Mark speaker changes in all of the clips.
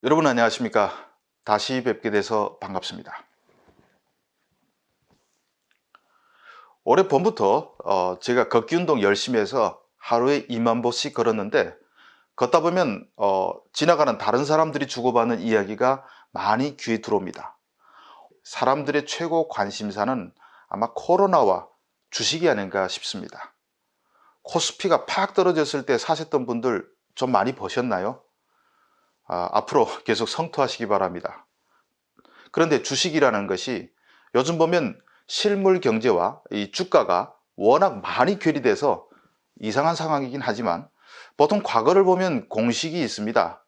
Speaker 1: 여러분 안녕하십니까? 다시 뵙게 돼서 반갑습니다. 올해 봄부터 제가 걷기 운동 열심히 해서 하루에 2만 보씩 걸었는데 걷다 보면 지나가는 다른 사람들이 주고받는 이야기가 많이 귀에 들어옵니다. 사람들의 최고 관심사는 아마 코로나와 주식이 아닌가 싶습니다. 코스피가 팍 떨어졌을 때 사셨던 분들 좀 많이 버셨나요? 앞으로 계속 성투하시기 바랍니다. 그런데 주식이라는 것이 요즘 보면 실물 경제와 이 주가가 워낙 많이 괴리돼서 이상한 상황이긴 하지만 보통 과거를 보면 공식이 있습니다.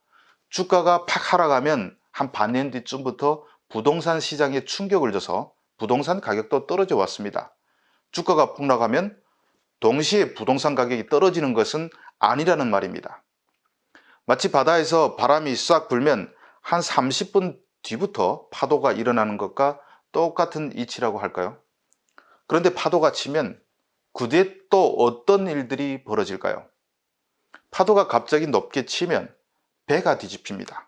Speaker 1: 주가가 팍 하락하면 한 반년 뒤쯤부터 부동산 시장에 충격을 줘서 부동산 가격도 떨어져 왔습니다. 주가가 폭락하면 동시에 부동산 가격이 떨어지는 것은 아니라는 말입니다. 마치 바다에서 바람이 싹 불면 한 30분 뒤부터 파도가 일어나는 것과 똑같은 이치라고 할까요? 그런데 파도가 치면 그 뒤에 또 어떤 일들이 벌어질까요? 파도가 갑자기 높게 치면 배가 뒤집힙니다.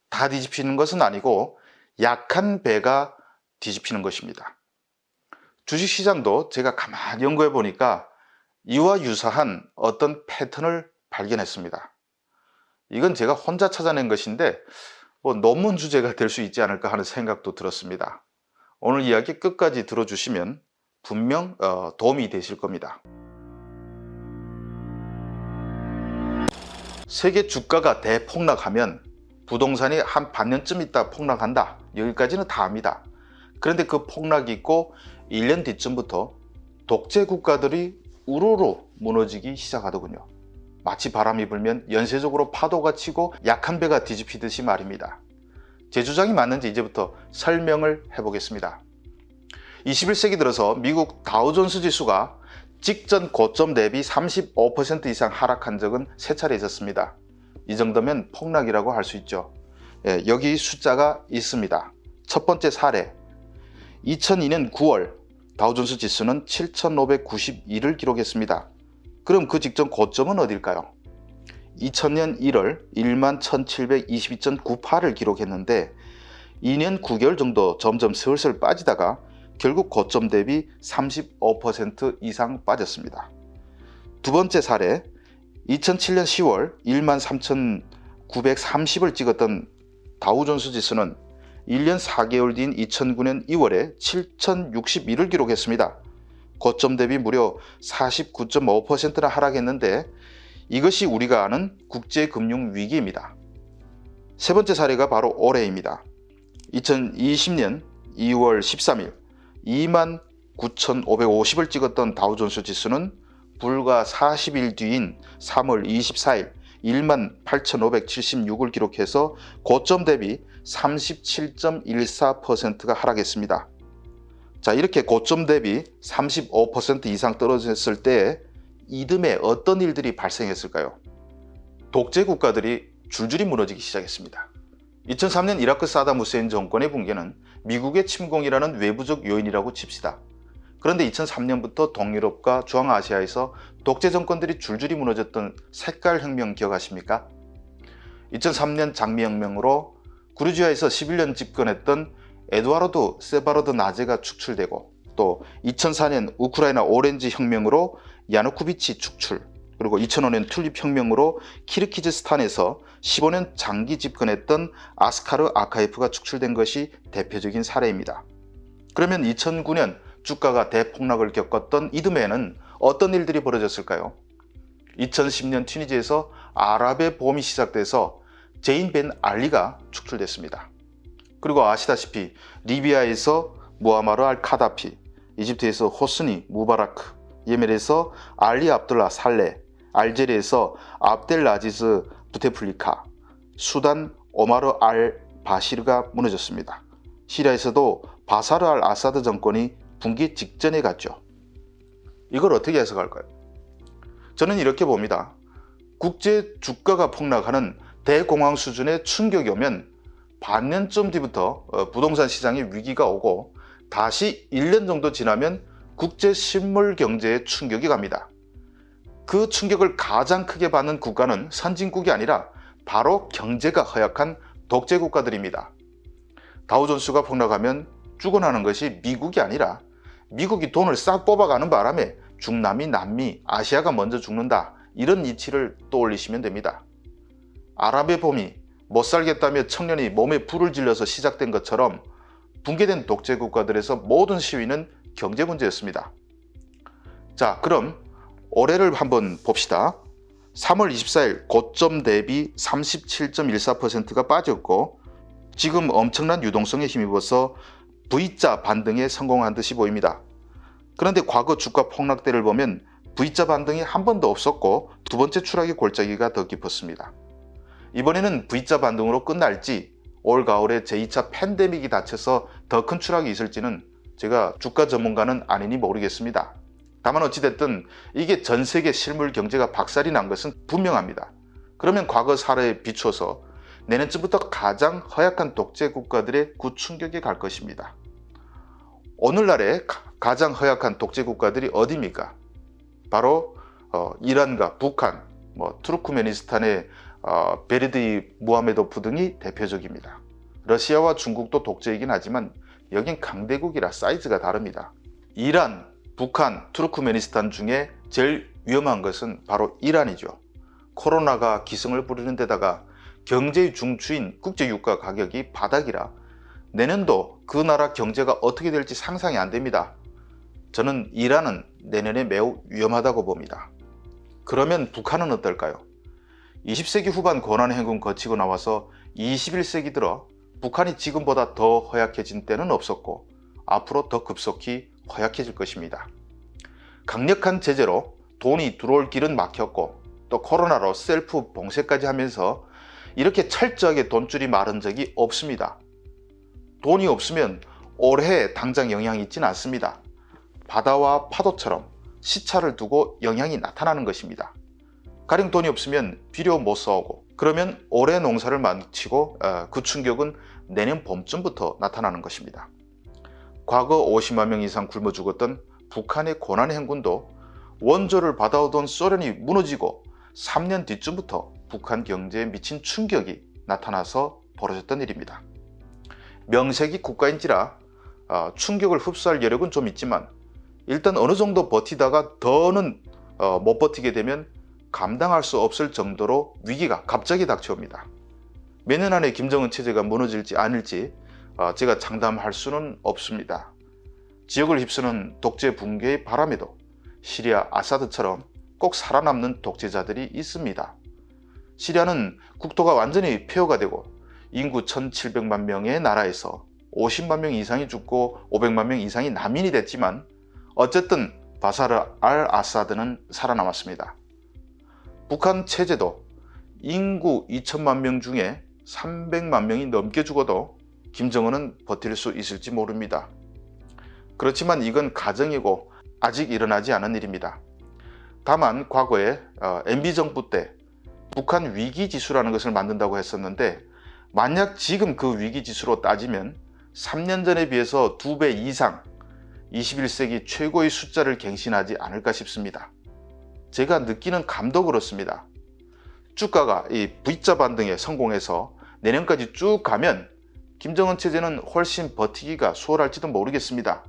Speaker 1: 다 뒤집히는 것은 아니고 약한 배가 뒤집히는 것입니다. 주식시장도 제가 가만히 연구해 보니까 이와 유사한 어떤 패턴을 발견했습니다. 이건 제가 혼자 찾아낸 것인데 논문 주제가 될 수 있지 않을까 하는 생각도 들었습니다. 오늘 이야기 끝까지 들어주시면 분명 도움이 되실 겁니다. 세계 주가가 대폭락하면 부동산이 한 반년쯤 있다 폭락한다. 여기까지는 다 압니다. 그런데 그 폭락이 있고 1년 뒤쯤부터 독재 국가들이 우르르 무너지기 시작하더군요. 마치 바람이 불면 연쇄적으로 파도가 치고 약한 배가 뒤집히듯이 말입니다. 제 주장이 맞는지 이제부터 설명을 해보겠습니다. 21세기 들어서 미국 다우존스 지수가 직전 고점 대비 35% 이상 하락한 적은 3차례 있었습니다. 이 정도면 폭락이라고 할 수 있죠. 여기 숫자가 있습니다. 첫 번째 사례, 2002년 9월 다우존스 지수는 7,592를 기록했습니다. 그럼 그 직전 고점은 어딜까요? 2000년 1월 11,722.98을 기록했는데 2년 9개월 정도 점점 슬슬 빠지다가 결국 고점 대비 35% 이상 빠졌습니다. 두 번째 사례, 2007년 10월 13,930을 찍었던 다우존스 지수는 1년 4개월 뒤인 2009년 2월에 7,061을 기록했습니다. 고점 대비 무려 49.5%나 하락했는데 이것이 우리가 아는 국제금융위기입니다. 세 번째 사례가 바로 올해입니다. 2020년 2월 13일 29,550을 찍었던 다우존스 지수는 불과 40일 뒤인 3월 24일 18,576을 기록해서 고점 대비 37.14%가 하락했습니다. 자, 이렇게 고점 대비 35% 이상 떨어졌을 때 이듬해 어떤 일들이 발생했을까요? 독재 국가들이 줄줄이 무너지기 시작했습니다. 2003년 이라크 사담 후세인 정권의 붕괴는 미국의 침공이라는 외부적 요인이라고 칩시다. 그런데 2003년부터 동유럽과 중앙아시아에서 독재 정권들이 줄줄이 무너졌던 색깔혁명 기억하십니까? 2003년 장미혁명으로 구르지아에서 11년 집권했던 에두아르도 세바르드 나제가 축출되고 또 2004년 우크라이나 오렌지 혁명으로 야누코비치 축출, 그리고 2005년 튤립 혁명으로 키르기즈스탄에서 15년 장기 집권했던 아스카르 아카예프가 축출된 것이 대표적인 사례입니다. 그러면 2009년 주가가 대폭락을 겪었던 이듬해에는 어떤 일들이 벌어졌을까요? 2010년 튀니지에서 아랍의 봄이 시작돼서 제인 벤 알리가 축출됐습니다. 그리고 아시다시피 리비아에서 무아마르 알 카다피, 이집트에서 호스니 무바라크, 예멘에서 알리 압둘라 살레, 알제리에서 압델 라지즈 부테플리카, 수단 오마르 알 바시르가 무너졌습니다. 시리아에서도 바사르 알 아사드 정권이 붕괴 직전에 갔죠. 이걸 어떻게 해석할까요? 저는 이렇게 봅니다. 국제 주가가 폭락하는 대공황 수준의 충격이 오면 반년쯤 뒤부터 부동산 시장에 위기가 오고 다시 1년 정도 지나면 국제 실물 경제에 충격이 갑니다. 그 충격을 가장 크게 받는 국가는 선진국이 아니라 바로 경제가 허약한 독재 국가들입니다. 다우존스가 폭락하면 죽어나는 것이 미국이 아니라 미국이 돈을 싹 뽑아가는 바람에 중남미, 남미, 아시아가 먼저 죽는다, 이런 이치를 떠올리시면 됩니다. 아랍의 봄이 못 살겠다며 청년이 몸에 불을 질러서 시작된 것처럼 붕괴된 독재 국가들에서 모든 시위는 경제 문제였습니다. 자, 그럼 올해를 한번 봅시다. 3월 24일 고점 대비 37.14%가 빠졌고 지금 엄청난 유동성에 힘입어서 V자 반등에 성공한 듯이 보입니다. 그런데 과거 주가 폭락 때를 보면 V자 반등이 한 번도 없었고 두 번째 추락의 골짜기가 더 깊었습니다. 이번에는 V자 반등으로 끝날지 올 가을에 제2차 팬데믹이 닥쳐서 더 큰 추락이 있을지는 제가 주가 전문가는 아니니 모르겠습니다. 다만 어찌됐든 이게 전 세계 실물 경제가 박살이 난 것은 분명합니다. 그러면 과거 사례에 비추어서 내년쯤부터 가장 허약한 독재 국가들의 구충격에 갈 것입니다. 오늘날의 가장 허약한 독재 국가들이 어디입니까? 바로 이란과 북한, 투르크메니스탄의 베르디 무하메도프 등이 대표적입니다. 러시아와 중국도 독재이긴 하지만 여긴 강대국이라 사이즈가 다릅니다. 이란, 북한, 투르크메니스탄 중에 제일 위험한 것은 바로 이란이죠. 코로나가 기승을 부리는 데다가 경제의 중추인 국제유가 가격이 바닥이라 내년도 그 나라 경제가 어떻게 될지 상상이 안 됩니다. 저는 이란은 내년에 매우 위험하다고 봅니다. 그러면 북한은 어떨까요? 20세기 후반 고난행군 거치고 나와서 21세기 들어 북한이 지금보다 더 허약해진 때는 없었고 앞으로 더 급속히 허약해질 것입니다. 강력한 제재로 돈이 들어올 길은 막혔고 또 코로나로 셀프 봉쇄까지 하면서 이렇게 철저하게 돈줄이 마른 적이 없습니다. 돈이 없으면 올해 당장 영향이 있지는 않습니다. 바다와 파도처럼 시차를 두고 영향이 나타나는 것입니다. 가령 돈이 없으면 비료 못 사오고 그러면 올해 농사를 마치고 그 충격은 내년 봄쯤부터 나타나는 것입니다. 과거 50만 명 이상 굶어 죽었던 북한의 고난행군도 원조를 받아오던 소련이 무너지고 3년 뒤쯤부터 북한 경제에 미친 충격이 나타나서 벌어졌던 일입니다. 명색이 국가인지라 충격을 흡수할 여력은 좀 있지만 일단 어느 정도 버티다가 더는 못 버티게 되면 감당할 수 없을 정도로 위기가 갑자기 닥쳐옵니다. 몇 년 안에 김정은 체제가 무너질지 아닐지 제가 장담할 수는 없습니다. 지역을 휩쓰는 독재 붕괴의 바람에도 시리아 아사드처럼 꼭 살아남는 독재자들이 있습니다. 시리아는 국토가 완전히 폐허가 되고 인구 1700만 명의 나라에서 50만 명 이상이 죽고 500만 명 이상이 난민이 됐지만 어쨌든 바사르 알 아사드는 살아남았습니다. 북한 체제도 인구 2천만 명 중에 300만 명이 넘게 죽어도 김정은은 버틸 수 있을지 모릅니다. 그렇지만 이건 가정이고 아직 일어나지 않은 일입니다. 다만 과거에 MB정부 때 북한 위기지수라는 것을 만든다고 했었는데 만약 지금 그 위기지수로 따지면 3년 전에 비해서 2배 이상 21세기 최고의 숫자를 갱신하지 않을까 싶습니다. 제가 느끼는 감도 그렇습니다. 주가가 이 V자 반등에 성공해서 내년까지 쭉 가면 김정은 체제는 훨씬 버티기가 수월할지도 모르겠습니다.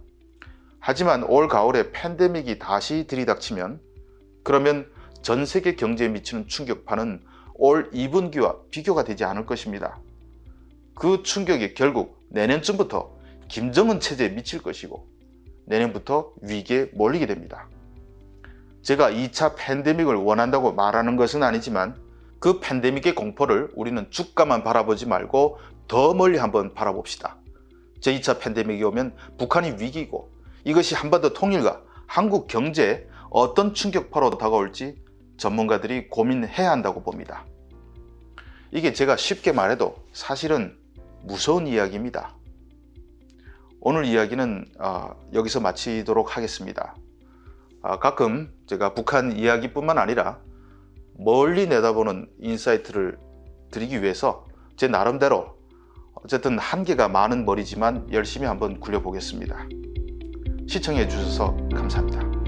Speaker 1: 하지만 올 가을에 팬데믹이 다시 들이닥치면 그러면 전 세계 경제에 미치는 충격파는 올 2분기와 비교가 되지 않을 것입니다. 그 충격이 결국 내년쯤부터 김정은 체제에 미칠 것이고 내년부터 위기에 몰리게 됩니다. 제가 2차 팬데믹을 원한다고 말하는 것은 아니지만 그 팬데믹의 공포를 우리는 주가만 바라보지 말고 더 멀리 한번 바라봅시다. 제2차 팬데믹이 오면 북한이 위기고 이것이 한반도 통일과 한국 경제에 어떤 충격파로 다가올지 전문가들이 고민해야 한다고 봅니다. 이게 제가 쉽게 말해도 사실은 무서운 이야기입니다. 오늘 이야기는 여기서 마치도록 하겠습니다. 가끔 제가 북한 이야기뿐만 아니라 멀리 내다보는 인사이트를 드리기 위해서 제 나름대로 어쨌든 한계가 많은 머리지만 열심히 한번 굴려보겠습니다. 시청해 주셔서 감사합니다.